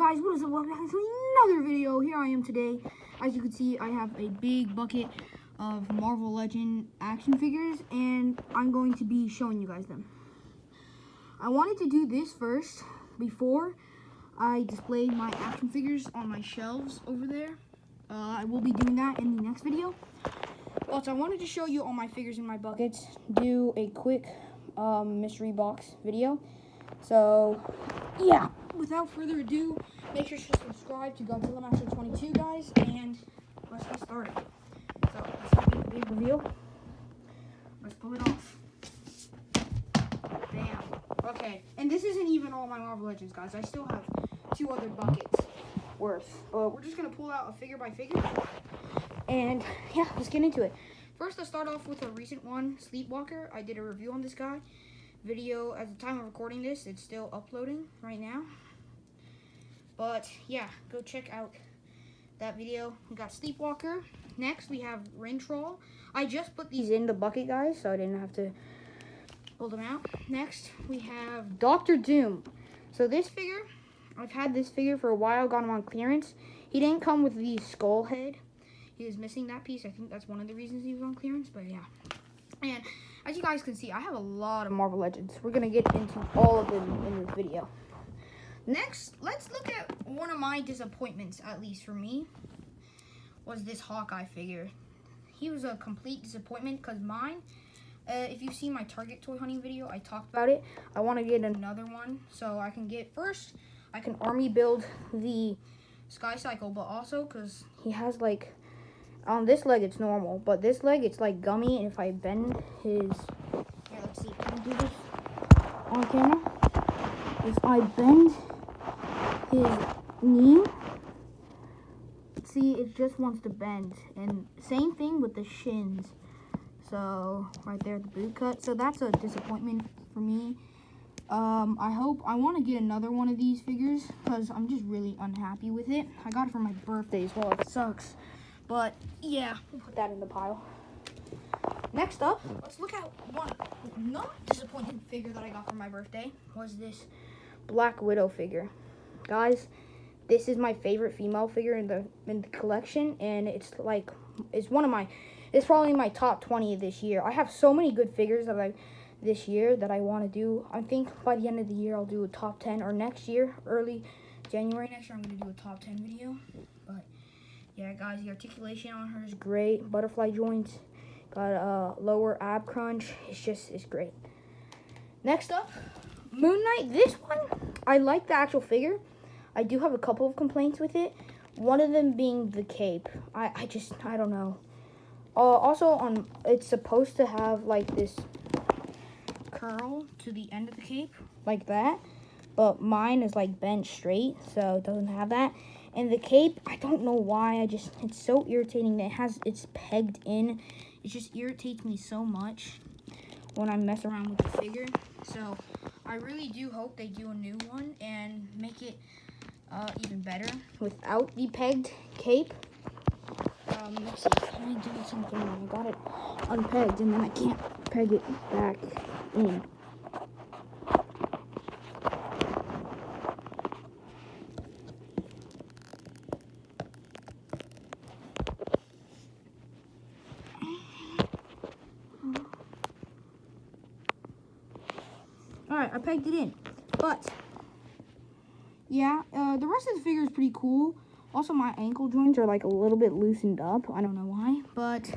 guys, what is up? Welcome back to another video. Here I am today. As you can see, I have a big bucket of Marvel Legend action figures, and I'm going to be showing you guys them. I wanted to do this first before I displayed my action figures on my shelves over there. I will be doing that in the next video. Also, I wanted to show you all my figures in my buckets, do a quick mystery box video. So, yeah, without further ado, make sure to subscribe to Godzilla Master 22, guys, and let's get started. So, this will be a big reveal. Let's pull it off. Bam. Okay, and this isn't even all my Marvel Legends, guys. I still have 2 other buckets worth. But we're just going to pull out a figure by figure. And, yeah, let's get into it. First, let's start off with a recent one, Sleepwalker. I did a review on this guy. Video at the time of recording this, it's still uploading right now, but yeah, go check out that video. We got Sleepwalker. Next we have Rintroll. I just put these in the bucket, guys, so I didn't have to pull them out. Next we have Dr. Doom. So this figure, I've had this figure for a while, got him on clearance. He didn't come with the skull head. He was missing that piece. I think that's one of the reasons he was on clearance, but yeah. And as you guys can see, I have a lot of Marvel Legends. We're going to get into all of them in this video. Next, let's look at one of my disappointments, at least for me, was this Hawkeye figure. He was a complete disappointment because mine, if you've seen my Target toy hunting video, I talked about it. I want to get another one so I can get, first, I can army build the Sky Cycle, but also because he has like, on this leg it's normal, but this leg it's like gummy, and if I bend his, here, let's see, can I do this on camera? If I bend his knee, see, it just wants to bend, and same thing with the shins. So right there, the boot cut. So that's a disappointment for me. I want to get another one of these figures because I'm just really unhappy with it. I got it for my birthday as well. It sucks. But, yeah, we'll put that in the pile. Next up, let's look at one not disappointing figure that I got for my birthday. Was this Black Widow figure. Guys, this is my favorite female figure in the collection, and it's probably my top 20 of this year. I have so many good figures this year that I want to do. I think by the end of the year I'll do a top 10, or next year, early January next year, I'm going to do a top 10 video. But yeah, guys, the articulation on her is great. Butterfly joints, got a lower ab crunch. It's great. Next up, Moon Knight. This one, I like the actual figure. I do have a couple of complaints with it. One of them being the cape. I don't know. Also, it's supposed to have like this curl to the end of the cape, like that. But mine is like bent straight, so it doesn't have that. And the cape, I don't know why, it's so irritating that it's pegged in. It just irritates me so much when I mess around with the figure. So I really do hope they do a new one and make it even better without the pegged cape. Let's see, can I do something? I got it unpegged and then I can't peg it back in. Alright, I pegged it in, but yeah, the rest of the figure is pretty cool. Also, my ankle joints are like a little bit loosened up. I don't know why, but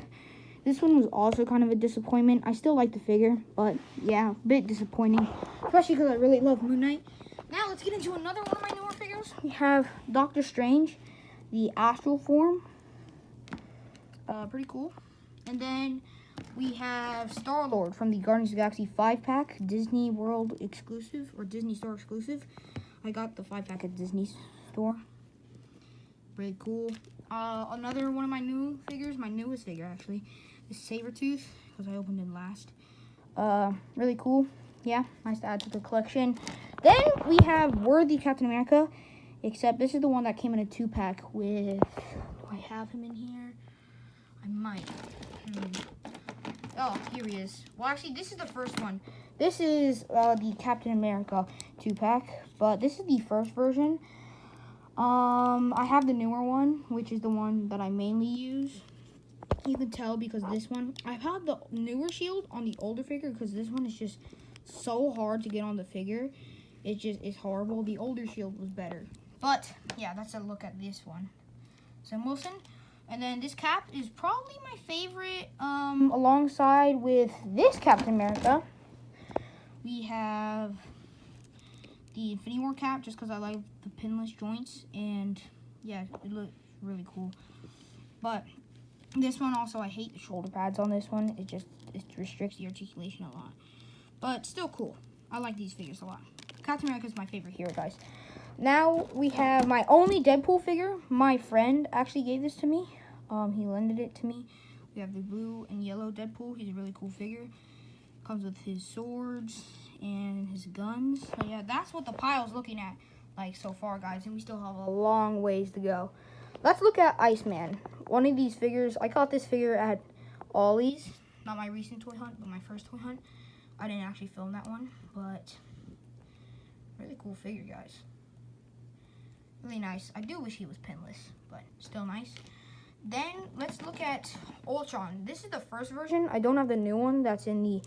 this one was also kind of a disappointment. I still like the figure, but yeah, a bit disappointing, especially because I really love Moon Knight. Now let's get into another one of my newer figures. We have Doctor Strange, the astral form. Pretty cool. And then we have Star-Lord from the Guardians of the Galaxy 5-pack, Disney World exclusive, or Disney Store exclusive. I got the 5-pack at Disney Store. Pretty cool. Another one of my new figures, my newest figure actually, is Sabretooth, because I opened it last. Really cool. Yeah, nice to add to the collection. Then we have Worthy Captain America, except this is the one that came in a 2-pack with, do I have him in here? I might. Oh, here he is. Well, actually, this is the first one. This is the Captain America 2-pack, but this is the first version. I have the newer one, which is the one that I mainly use. You can tell because this one, I've had the newer shield on the older figure because this one is just so hard to get on the figure. It's horrible. The older shield was better. But, yeah, that's a look at this one. Sam Wilson. And then this cap is probably my favorite, alongside with this Captain America. We have the Infinity War cap, just because I like the pinless joints, and yeah, it looks really cool. But this one also, I hate the shoulder pads on this one. It restricts the articulation a lot. But still cool. I like these figures a lot. Captain America is my favorite hero, guys. Now we have my only Deadpool figure. My friend actually gave this to me. He lended it to me. We have the blue and yellow Deadpool. He's a really cool figure. Comes with his swords and his guns. So yeah, that's what the pile's looking at like so far, guys. And we still have a long ways to go. Let's look at Iceman. One of these figures, I caught this figure at Ollie's. Not my recent toy hunt, but my first toy hunt. I didn't actually film that one, but really cool figure, guys. Really nice. I do wish he was pinless, but still nice. Then let's look at Ultron. This is the first version. I don't have the new one that's in the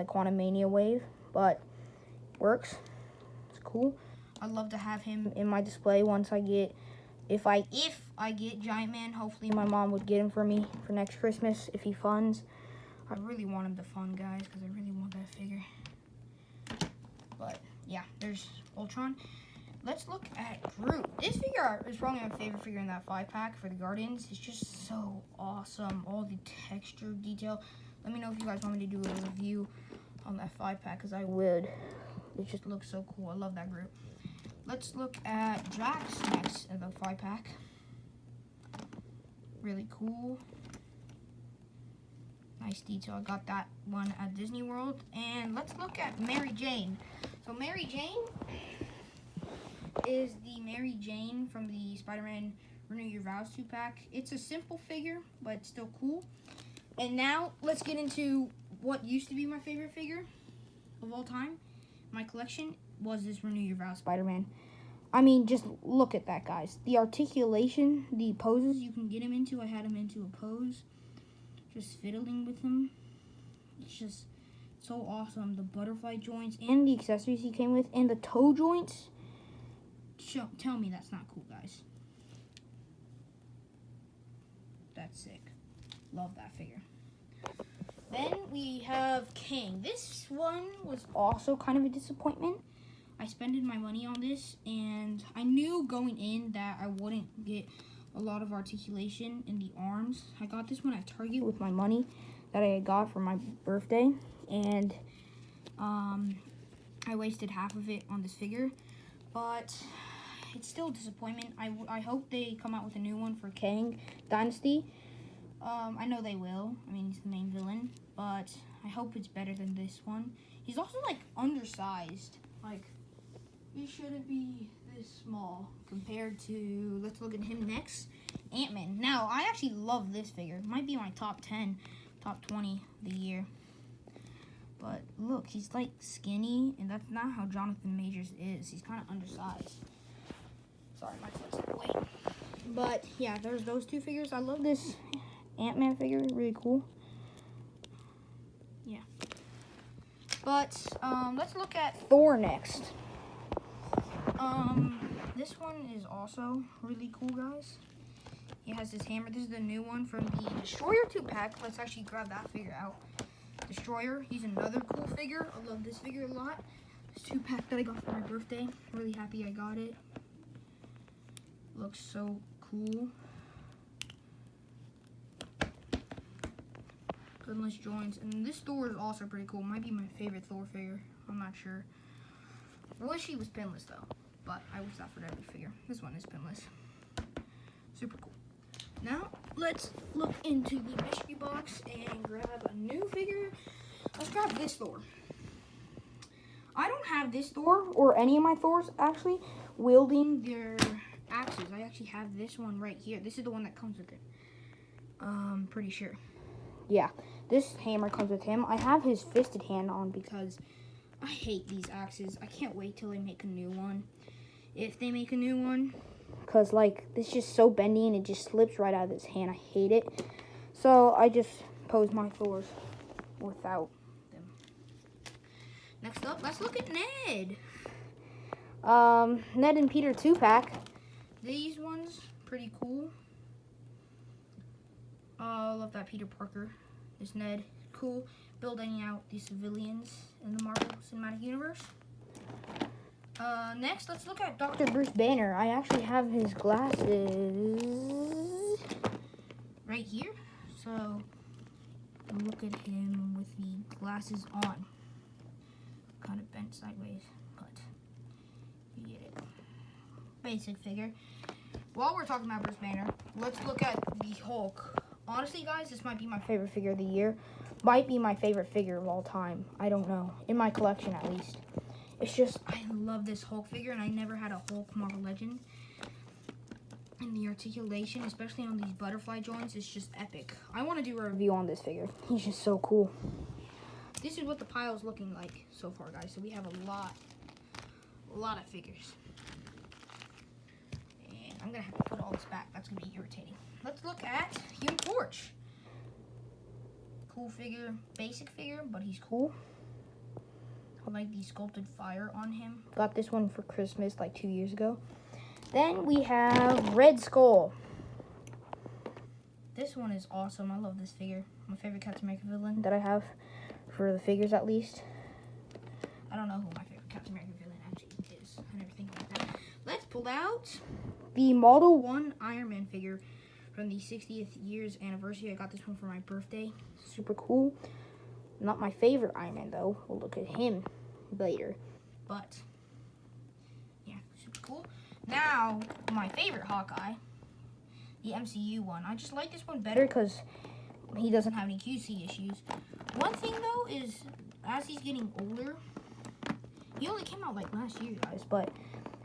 Quantum Mania wave, but works. It's cool. I'd love to have him in my display once I get, if I get Giant Man. Hopefully my mom would get him for me for next Christmas if he funds. I really want him to fund, guys, because I really want that figure. But yeah, there's Ultron. Let's look at Groot. This figure is probably my favorite figure in that 5-pack for the Guardians. It's just so awesome. All the texture detail. Let me know if you guys want me to do a review on that 5-pack, because I would. It just looks so cool. I love that Groot. Let's look at Drax next in the 5-pack. Really cool. Nice detail. I got that one at Disney World. And let's look at Mary Jane. So Mary Jane is the Mary Jane from the Spider-Man Renew Your Vows 2-pack. It's a simple figure, but still cool. And now let's get into what used to be my favorite figure of all time. My collection was this Renew Your Vows Spider-Man. I mean, just look at that, guys. The articulation, the poses you can get him into. I had him into a pose. Just fiddling with him. It's just so awesome. The butterfly joints and the accessories he came with and the toe joints. Tell me that's not cool, guys. That's sick. Love that figure. Then we have King. This one was also kind of a disappointment. I spent my money on this, and I knew going in that I wouldn't get a lot of articulation in the arms. I got this one at Target with my money that I got for my birthday, and I wasted half of it on this figure, but it's still a disappointment. I hope they come out with a new one for Kang Dynasty. I know they will. I mean, he's the main villain, but I hope it's better than this one. He's also, like, undersized. Like, he shouldn't be this small compared to, let's look at him next, Ant-Man. Now, I actually love this figure. It might be my top 10, top 20 of the year. But look, he's, like, skinny, and that's not how Jonathan Majors is. He's kind of undersized. Sorry, my foot's in the way. But, yeah, there's those two figures. I love this Ant-Man figure, really cool. Yeah. But, let's look at Thor next. This one is also really cool, guys. He has his hammer. This is the new one from the Destroyer 2-pack. Let's actually grab that figure out. Destroyer, he's another cool figure. I love this figure a lot. This 2-pack that I got for my birthday. Really happy I got it. Looks so cool. Goodness joints. And this Thor is also pretty cool. Might be my favorite Thor figure. I'm not sure. I wish he was pinless though. But I wish that for every figure. This one is pinless. Super cool. Now, let's look into the mystery box and grab a new figure. Let's grab this Thor. I don't have this Thor, or any of my Thors, actually, wielding their axes. I actually have this one right here. This is the one that comes with it. Pretty sure. Yeah, this hammer comes with him. I have his fisted hand on because I hate these axes. I can't wait till they make a new one. if they make a new one. Because, like, it's just so bendy and it just slips right out of his hand. I hate it. So, I just pose my Thors without them. Next up, let's look at Ned. Ned and Peter 2-pack. These ones, pretty cool. I love that Peter Parker. This Ned, cool. Building out the civilians in the Marvel Cinematic Universe. Next, let's look at Dr. Bruce Banner. I actually have his glasses right here. So, look at him with the glasses on. Kind of bent sideways, but you get it. Basic figure. While we're talking about Bruce Banner, let's look at the Hulk. Honestly, guys, this might be my favorite figure of the year. Might be my favorite figure of all time. I don't know. In my collection, at least. It's just, I love this Hulk figure, and I never had a Hulk Marvel Legend. And the articulation, especially on these butterfly joints, is just epic. I want to do a review on this figure. He's just so cool. This is what the pile is looking like so far, guys. So we have a lot of figures. And I'm going to have to put all this back. That's going to be irritating. Let's look at Human Torch. Cool figure, basic figure, but he's cool. I like the sculpted fire on him. Got this one for Christmas like 2 years ago. Then we have Red Skull. This one is awesome. I love this figure. My favorite Captain America villain that I have for the figures, at least. I don't know who my favorite Captain America villain actually is. I never think about that. Let's pull out the Model 1 Iron Man figure from the 60th year's anniversary. I got this one for my birthday. Super cool. Not my favorite Iron Man, though. We'll look at him later. But, yeah, super cool. Now, my favorite Hawkeye, the MCU one. I just like this one better because he doesn't have any QC issues. One thing, though, is as he's getting older, he only came out like last year, guys, but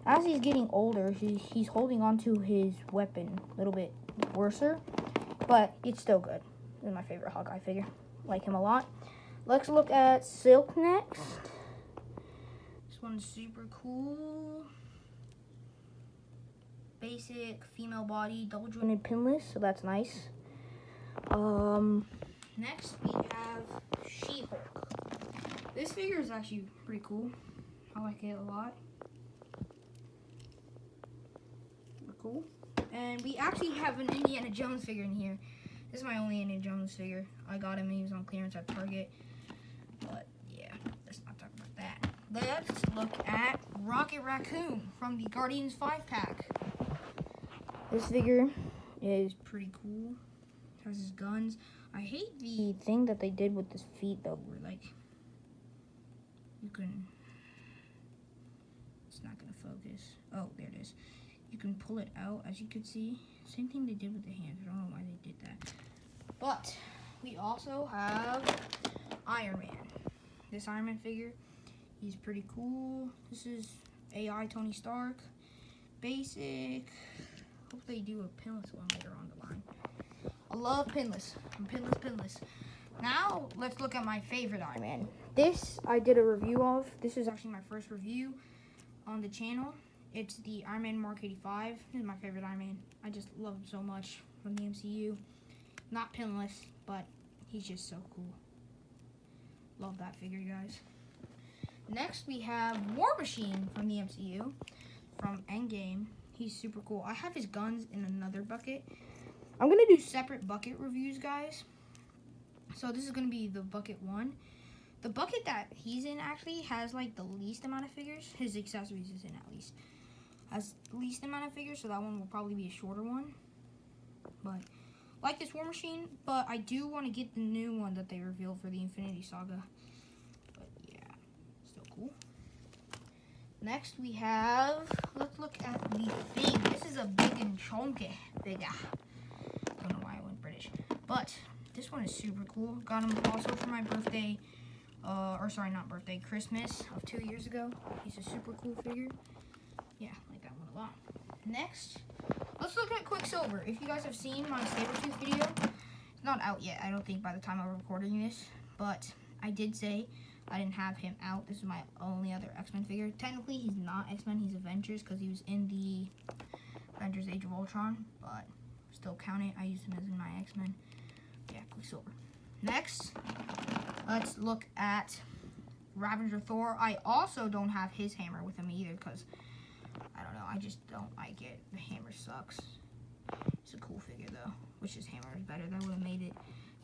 as he's getting older, he's holding on to his weapon a little bit worser, but it's still good. This is my favorite Hawkeye figure. Like him a lot. Let's look at Silk next. This one's super cool. Basic female body, double jointed pinless, so that's nice. Next we have She-Hulk. This figure is actually pretty cool. I like it a lot. Cool. And we actually have an Indiana Jones figure in here. This is my only Indiana Jones figure. I got him and he was on clearance at Target. But yeah, let's not talk about that. Let's look at Rocket Raccoon from the Guardians 5-pack. This figure is pretty cool. It has his guns. I hate the thing that they did with his feet, though, where like you can. It's not gonna focus. Oh, there it is. You can pull it out, as you can see. Same thing they did with the hands. I don't know why they did that. But we also have Iron Man. This Iron Man figure, he's pretty cool. This is AI Tony Stark. Basic. Hope they do a pinless one later on the line. I love pinless. I'm pinless. Now, let's look at my favorite Iron Man. This, I did a review of. This is actually my first review on the channel. It's the Iron Man Mark 85. This is my favorite Iron Man. I just love him so much from the MCU. Not pinless, but he's just so cool. Love that figure, guys. Next, we have War Machine from the MCU, from Endgame. He's super cool. I have his guns in another bucket. I'm going to do separate bucket reviews, guys. So this is going to be the bucket 1. The bucket that he's in actually has like the least amount of figures. His accessories is in at least. Has the least amount of figures, so that one will probably be a shorter one. But like this War Machine, but I do want to get the new one that they revealed for the Infinity Saga. But yeah, still cool. Next we have, let's look at the big. This is a big and chunky figure. Don't know why I went British, but this one is super cool. Got him also for my birthday, or sorry, not birthday, Christmas of 2 years ago. He's a super cool figure. Yeah, I like that one a lot. Next, let's look at Quicksilver. If you guys have seen my Sabretooth video, it's not out yet, I don't think, by the time I'm recording this. But I did say I didn't have him out. This is my only other X-Men figure. Technically, he's not X-Men. He's Avengers because he was in the Avengers Age of Ultron. But still count it. I used him as in my X-Men. Yeah, Quicksilver. Next, let's look at Ravager Thor. I also don't have his hammer with him either because, I don't know, I just don't like it. The hammer sucks. It's a cool figure though. Wish his hammer was better. That would have made it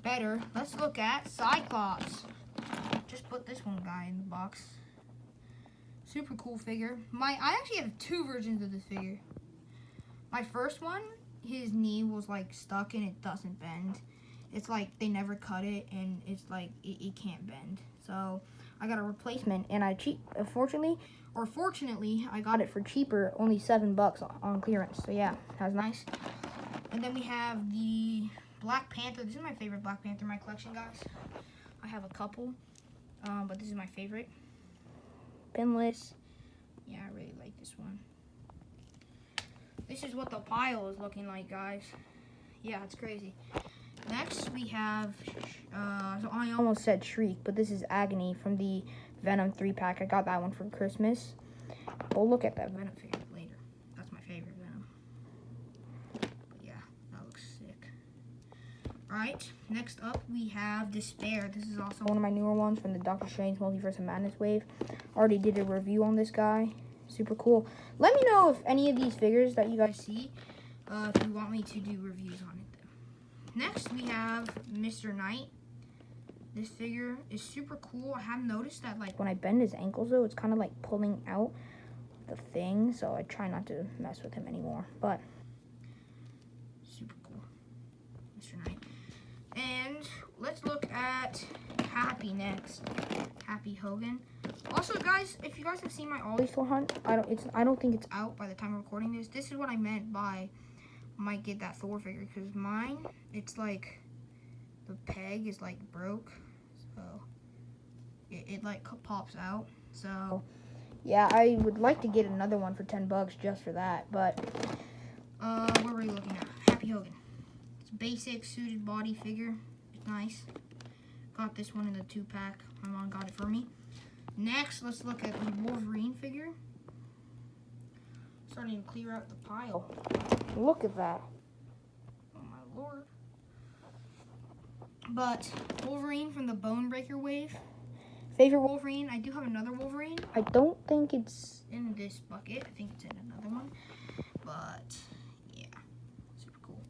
better. Let's look at Cyclops. Just put this one guy in the box. Super cool figure. I actually have 2 versions of this figure. My first one, his knee was like stuck and it doesn't bend. It's like they never cut it and it's like it can't bend. So I got a replacement and fortunately I got it for cheaper, only $7 on clearance. So yeah, that was nice. And then we have the Black Panther. This is my favorite Black Panther in my collection, guys. I have a couple, but this is my favorite. Pinless. Yeah, I really like this one. This is what the pile is looking like, guys. Yeah, it's crazy. Next, we have, so I almost said Shriek, but this is Agony from the Venom 3-pack. I got that one for Christmas. We'll look at that Venom figure later. That's my favorite Venom. But yeah, that looks sick. Alright, next up, we have Despair. This is also one of my newer ones from the Doctor Strange Multiverse of Madness wave. Already did a review on this guy. Super cool. Let me know if any of these figures that you guys see, if you want me to do reviews on it. Next, we have Mr. Knight. This figure is super cool. I have noticed that, like, when I bend his ankles, though, it's kind of like pulling out the thing. So I try not to mess with him anymore. But super cool, Mr. Knight. And let's look at Happy next. Happy Hogan. Also, guys, if you guys have seen my Always Thor hunt, I don't think it's out by the time I'm recording this. This is what I meant by might get that Thor figure, because mine, it's like the peg is like broke, so it like pops out. So yeah, I would like to get another one for $10 just for that. But what were we looking at? Happy Hogan. It's a basic suited body figure. It's nice. Got this one in the 2-pack. My mom got it for me. Next, let's look at the Wolverine figure. Starting to clear out the pile. Look at that. Oh my lord. But Wolverine from the Bone Breaker wave. Favorite Wolverine. I do have another Wolverine. I don't think it's in this bucket. I think it's in another one. But yeah, super cool.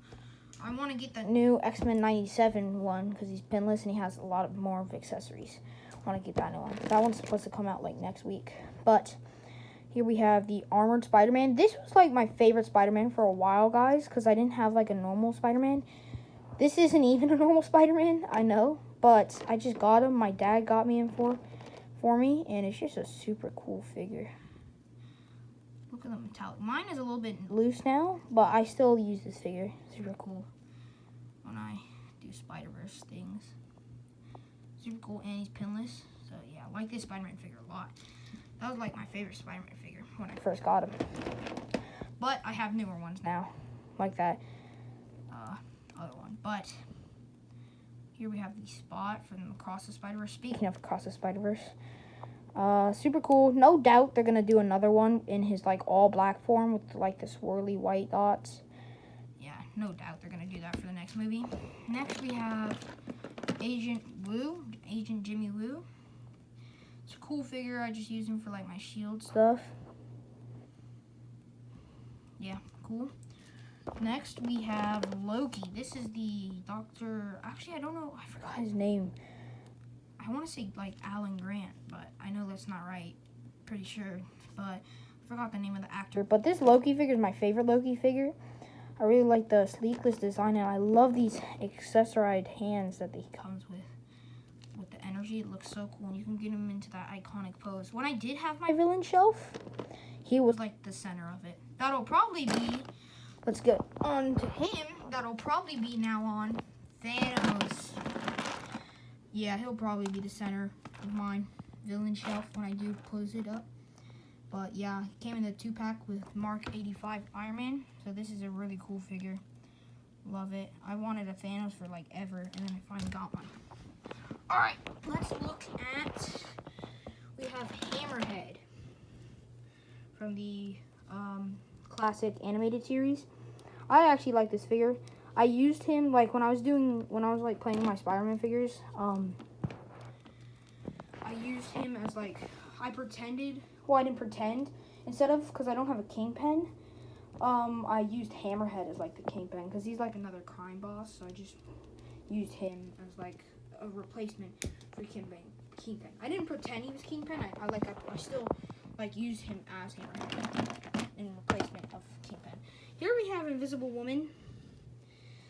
I want to get the new X-Men 97 one because he's pinless and he has a lot of more of accessories. I want to get that new one. That one's supposed to come out like next week. But here we have the Armored Spider-Man. This was like my favorite Spider-Man for a while, guys, because I didn't have like a normal Spider-Man. This isn't even a normal Spider-Man, I know, but I just got him. My dad got me him for me, and it's just a super cool figure. Look at the metallic. Mine is a little bit loose now, but I still use this figure. Super cool when I do Spider-Verse things. Super cool, and he's pinless. So yeah, I like this Spider-Man figure a lot. That was like my favorite Spider-Man figure when I first got him. But I have newer ones now, like that other one. But here we have the Spot from Across the Spider-Verse. Speaking of Across the Spider-Verse, super cool. No doubt they're gonna do another one in his like all black form with like the swirly white dots. Yeah, no doubt they're gonna do that for the next movie. Next we have Agent Jimmy Woo. It's a cool figure. I just use him for like my shield stuff. Yeah, cool. Next we have Loki. This is the Doctor. Actually, I don't know. I forgot his name. I want to say like Alan Grant, but I know that's not right. Pretty sure, but I forgot the name of the actor. But this Loki figure is my favorite Loki figure. I really like the sleeveless design, and I love these accessorized hands that he comes with. With the energy, it looks so cool, and you can get him into that iconic pose. When I did have my villain shelf, he was like the center of it. That'll probably be, let's get on to him, that'll probably be now on Thanos. Yeah, he'll probably be the center of mine villain shelf when I do close it up. But yeah, he came in the 2-pack with Mark 85 Iron Man, so this is a really cool figure. Love it. I wanted a Thanos for like ever, and then I finally got one. Alright, let's look at have Hammerhead from the classic animated series. I actually like this figure. I used him like when I was like playing my Spider-Man figures. I used him as like I didn't pretend. Instead of, because I don't have a Kingpin, I used Hammerhead as like the Kingpin because he's like another crime boss. So I just used him as like a replacement for Kingpin. I didn't pretend he was Kingpin. I still like used him as Hammerhead in replacement of Kingpin. Here we have Invisible Woman.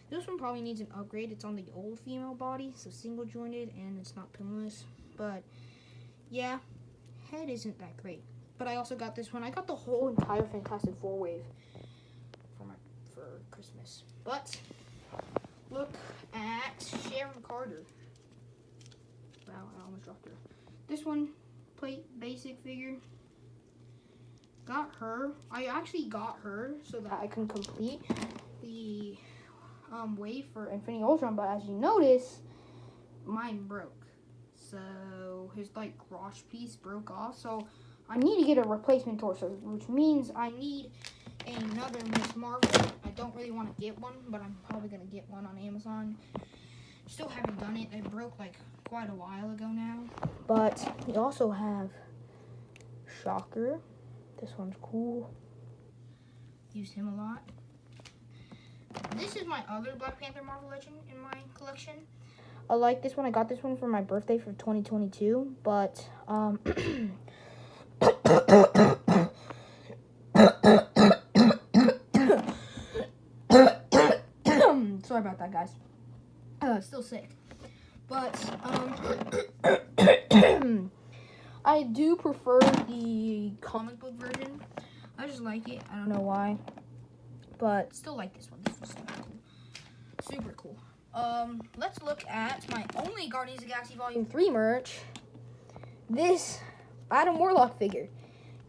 This one probably needs an upgrade. It's on the old female body, so single jointed, and it's not pinless. But yeah, head isn't that great. But I also got this one. I got the whole entire Fantastic Four wave for Christmas. But look at Sharon Carter. Wow, I almost dropped her. This one, plate basic figure. Got her. I actually got her so that I can complete the wave for Infinity Ultron. But as you notice, mine broke. So his like crotch piece broke off. So I need to get a replacement torso, which means I need another Miss Marvel. I don't really want to get one, but I'm probably going to get one on Amazon. Still haven't done it. It broke like quite a while ago now. But we also have Shocker. This one's cool. Used him a lot. This is my other Black Panther Marvel Legend in my collection. I like this one. I got this one for my birthday for 2022, but sorry about that, guys. Still sick. But I do prefer the comic book version. I just like it. I don't know why. But still like this one. This one's super cool. Super cool. Let's look at my only Guardians of the Galaxy Volume 3 merch. This Adam Warlock figure.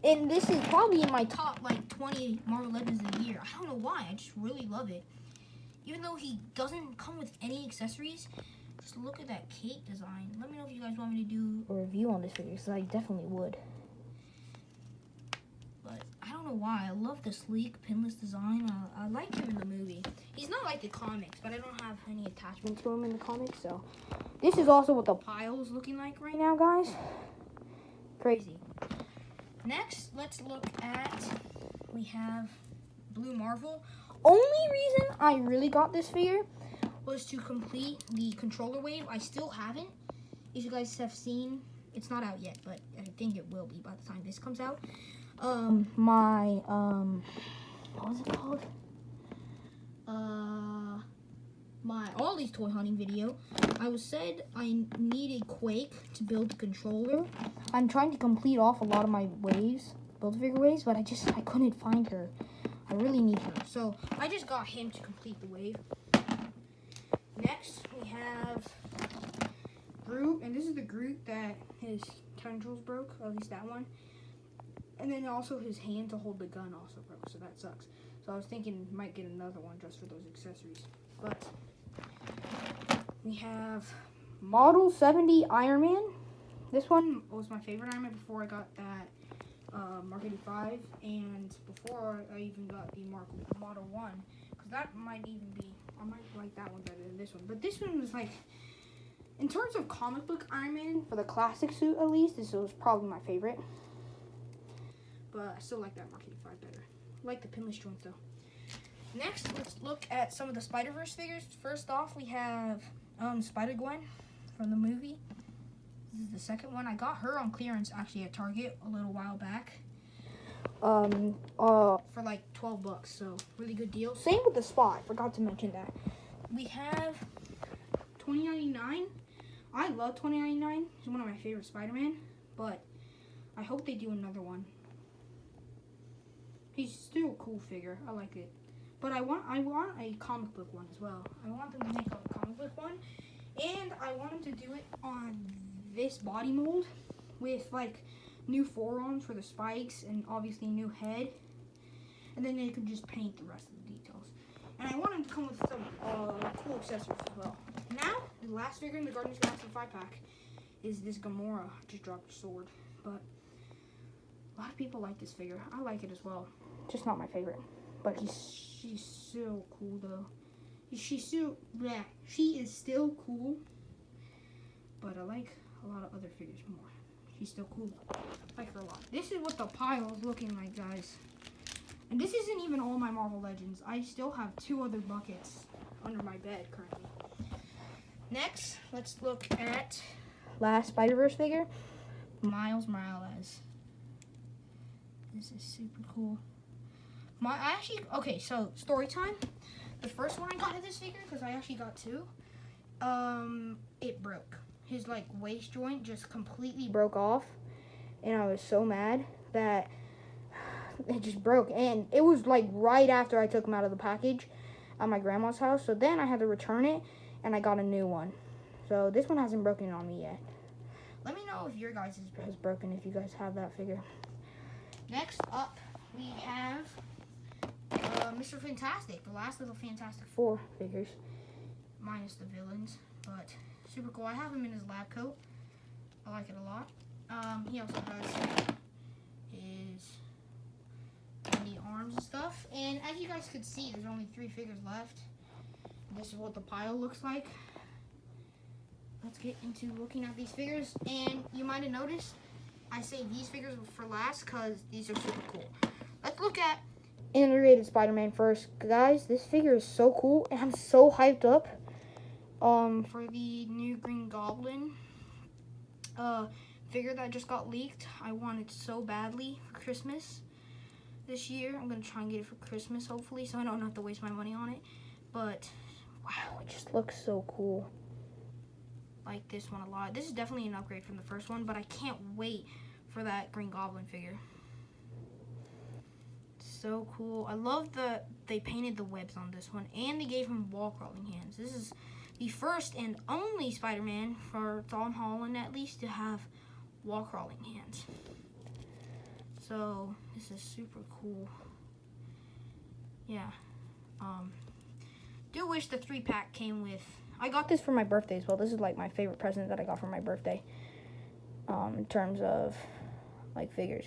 And this is probably in my top, like, 20 Marvel Legends of the year. I don't know why. I just really love it. Even though he doesn't come with any accessories, just look at that cape design. Let me know if you guys want me to do a review on this figure, because I definitely would. But I don't know why. I love the sleek, pinless design. I like him in the movie. He's not like the comics, but I don't have any attachment to him in the comics, so. This is also what the pile is looking like right now, guys. Crazy. Next, let's look at, we have Blue Marvel. Only reason I really got this figure was to complete the controller wave. I still haven't. As you guys have seen, it's not out yet, but I think it will be by the time this comes out. What was it called? My Ollie's toy hunting video. I said I needed Quake to build the controller. I'm trying to complete off a lot of my waves, Build-A-Figure waves, but I couldn't find her. I really need her. So I just got him to complete the wave. Next, we have Groot, and this is the Groot that his tendrils broke, at least that one. And then also his hand to hold the gun also broke, so that sucks. So I was thinking might get another one just for those accessories. But we have Model 70 Iron Man. This one was my favorite Iron Man before I got that Mark 85, and before I even got the Model 1, because that might even be, I might like that one better than this one. But this one was like, in terms of comic book Iron Man, for the classic suit at least, this was probably my favorite. But I still like that Mark 85 better. I like the pinless joints though. Next, let's look at some of the Spider-Verse figures. First off, we have Spider-Gwen from the movie. This is the second one. I got her on clearance actually at Target a little while back. For like $12, so really good deal. Same with the Spot. Forgot to mention that. We have 2099. I love 2099. He's one of my favorite Spider-Man, but I hope they do another one. He's still a cool figure. I like it. But I want a comic book one as well. I want them to make a comic book one. And I want them to do it on this body mold with like new forearms for the spikes and obviously new head. And then they could just paint the rest of the details. And I want them to come with some cool accessories as well. Now, the last figure in the Guardians of the Galaxy 5-pack is this Gamora. Just dropped her sword. but a lot of people like this figure. I like it as well. Just not my favorite. But she's so cool though. She is still cool. But I like a lot of other figures more. She's still cool. I like her a lot. This is what the pile is looking like, guys. And this isn't even all my Marvel Legends. I still have 2 other buckets under my bed currently. Next, let's look at last Spider-Verse figure, Miles Morales. This is super cool. Okay, so story time. The first one I got of this figure, because I actually got 2, it broke. His like waist joint just completely broke off, and I was so mad that it just broke. And it was like right after I took him out of the package at my grandma's house. So then I had to return it, and I got a new one. So this one hasn't broken on me yet. Let me know if your guys' has broken, if you guys have that figure. Next up, we have Mr. Fantastic, the last of the Fantastic Four figures, minus the villains, but super cool. I have him in his lab coat. I like it a lot. He also has his the arms and stuff. And as you guys could see, there's only 3 figures left. This is what the pile looks like. Let's get into looking at these figures. And you might have noticed I say these figures for last because these are super cool. Let's look at Integrated Spider-Man first. Guys, this figure is so cool, and I'm so hyped up for the new Green Goblin figure that just got leaked. I want it so badly for Christmas this year. I'm going to try and get it for Christmas, hopefully, so I don't have to waste my money on it. But, wow, it just looks so cool. Like this one a lot. This is definitely an upgrade from the first one, but I can't wait for that Green Goblin figure. So cool. I love they painted the webs on this one, and they gave him wall crawling hands. This is the first and only Spider-Man, for Tom Holland at least, to have wall crawling hands. So this is super cool. Yeah. Do wish the 3-pack came with. I got this for my birthday as well. This is like my favorite present that I got for my birthday. In terms of like figures.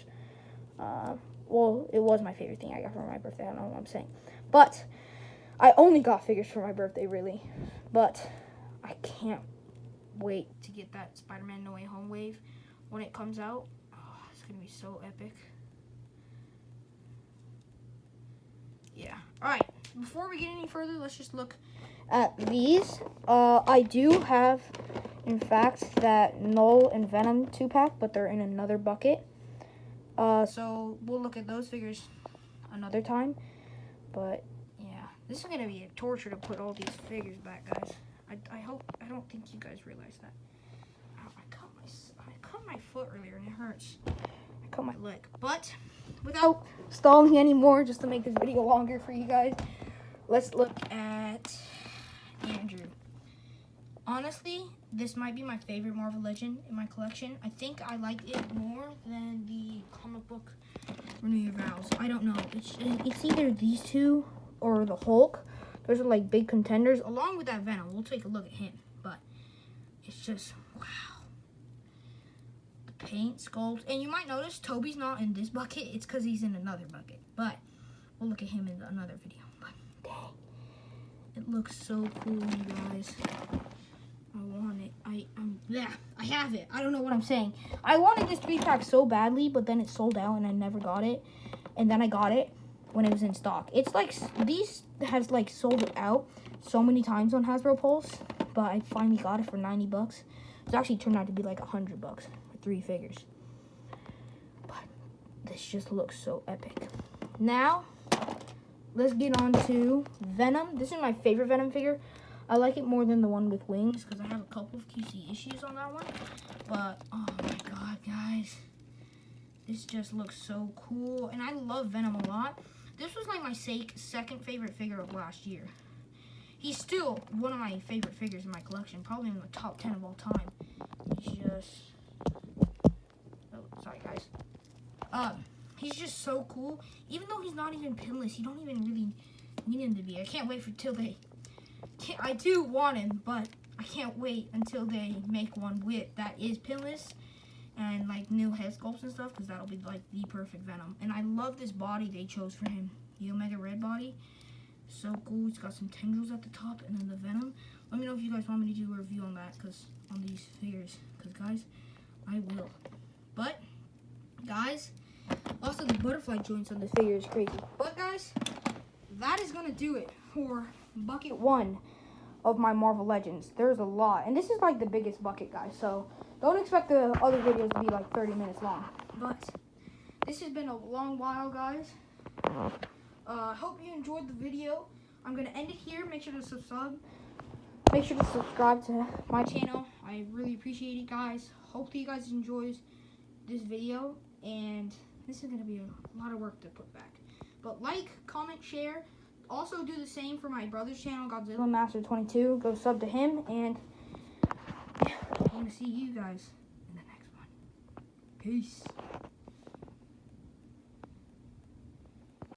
Well, it was my favorite thing I got for my birthday. I don't know what I'm saying. But I only got figures for my birthday, really. But I can't wait to get that Spider-Man No Way Home wave when it comes out. Oh, it's going to be so epic. Yeah. All right. Before we get any further, let's just look at these. I do have, in fact, that Null and Venom 2-pack, but they're in another bucket. So we'll look at those figures another time. But yeah, this is gonna be a torture to put all these figures back, guys. I don't think you guys realize that. Ow, I cut my foot earlier and it hurts. I cut my leg. But without stalling anymore, just to make this video longer for you guys, let's look at Andrew. Honestly, this might be my favorite Marvel Legend in my collection. I think I like it more than the comic book Renew Your Vows. I don't know. It's either these two or the Hulk. Those are like big contenders. Along with that Venom. We'll take a look at him. But it's just, wow. The paint, sculpt. And you might notice Toby's not in this bucket. It's because he's in another bucket. But we'll look at him in another video. But dang. It looks so cool, you guys. I want it. I have it. I don't know what I'm saying. I wanted this 3-pack so badly, but then it sold out and I never got it. And then I got it when it was in stock. It's like, these has like sold out so many times on Hasbro Pulse, but I finally got it for 90 bucks. It actually turned out to be like 100 bucks for 3 figures. But this just looks so epic. Now, let's get on to Venom. This is my favorite Venom figure. I like it more than the one with wings because I have a couple of QC issues on that one. But, oh my god, guys. This just looks so cool. And I love Venom a lot. This was like my second favorite figure of last year. He's still one of my favorite figures in my collection. Probably in the top 10 of all time. He's just... Oh, sorry, guys. He's just so cool. Even though he's not even pinless, you don't even really need him to be. I can't wait till they... I do want him, but I can't wait until they make one with that is pinless and like new head sculpts and stuff, because that'll be like the perfect Venom. And I love this body they chose for him, the Omega Red body. So cool. It's got some tendrils at the top, and then the Venom. Let me know if you guys want me to do a review on that, on these figures, because guys, I will. But guys, also the butterfly joints on this figure is crazy. But guys, that is gonna do it for bucket 1 of my Marvel Legends. There's a lot, and this is like the biggest bucket, guys, so don't expect the other videos to be like 30 minutes long. But this has been a long while, guys. Hope you enjoyed the video. I'm gonna end it here. Make sure to subscribe to my channel. I really appreciate it, guys. Hope that you guys enjoy this video, and this is gonna be a lot of work to put back. But like, comment, share. Also do the same for my brother's channel, Godzilla Master 22. Go sub to him, and yeah, I'm gonna see you guys in the next one. Peace.